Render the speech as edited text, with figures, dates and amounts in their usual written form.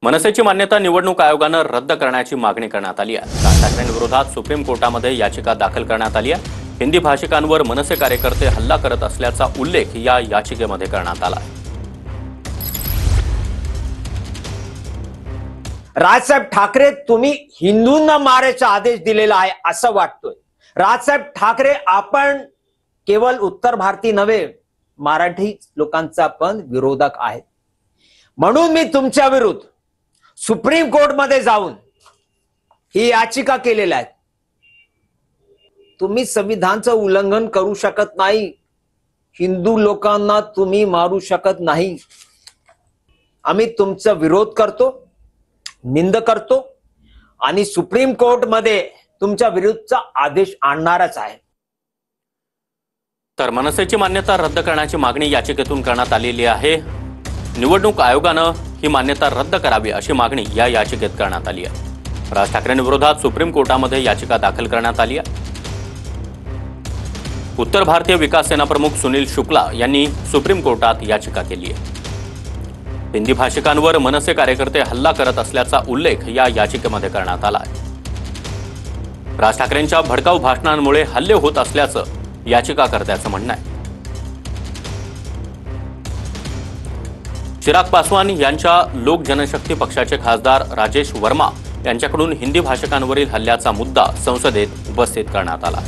मनसेची मान्यता निवडणूक आयोगानं रद्द करण्याची मागणी करण्यात आली आहे। राज ठाकरेंविरोधात सुप्रीम कोर्टामध्ये याचिका दाखल करण्यात आली आहे। हिंदी भाषिकांवर मनसे कार्यकर्ते हल्ला करत असल्याचा उल्लेख या याचिकेमध्ये करण्यात आला आहे। राजसाहेब ठाकरे, तुम्ही हिंदूंना मारायचा आदेश दिलेला आहे असं वाटतोय। राजसाहेब ठाकरे, आपण केवळ उत्तर भारतीय नव्हे, मराठी लोकांचा पण विरोधक आहे। म्हणून मी तुमच्या विरुद्ध सुप्रीम कोर्टमध्ये जाऊन ही याचिका केलेली आहे। तुम्ही संविधानाचं उल्लंघन करू शकत नाही, हिंदू लोकांना तुम्ही मारू शकत नाही। आम्ही तुमचा विरोध करतो, निंद करतो आणि सुप्रीम कोर्टमध्ये तुमच्या विरुद्धचा आदेश आणणारच आहे। तर मनसेची मान्यता रद्द करण्याची मागणी याचिकेतून करण्यात आलेली आहे। निवडणूक आयोगानं ही मान्यता रद्द करावी अशी मागणी या याचिकेत करण्यात आली आहे। राज ठाकरेंविरोधात सुप्रीम कोर्टामध्ये याचिका दाखल करण्यात आली आहे। उत्तर भारतीय विकास सेना प्रमुख सुनील शुक्ला यांनी सुप्रीम कोर्टात याचिका केली आहे। हिंदी भाषिकांवर मनसे कार्यकर्ते हल्ला करत असल्याचा उल्लेख या याचिकेमध्ये करण्यात आला आहे। राज ठाकरेंच्या भडकाऊ भाषणांमुळे हल्ले होत असल्याचं याचिकाकर्त्याचं म्हणणं आहे। चिराग पासवान यांच्या लोक जनशक्ती पक्षाचे खासदार राजेश वर्मा यांच्याकडून हिंदी भाषिकांवरील हल्ल्याचा मुद्दा संसदेत उपस्थित करण्यात आला।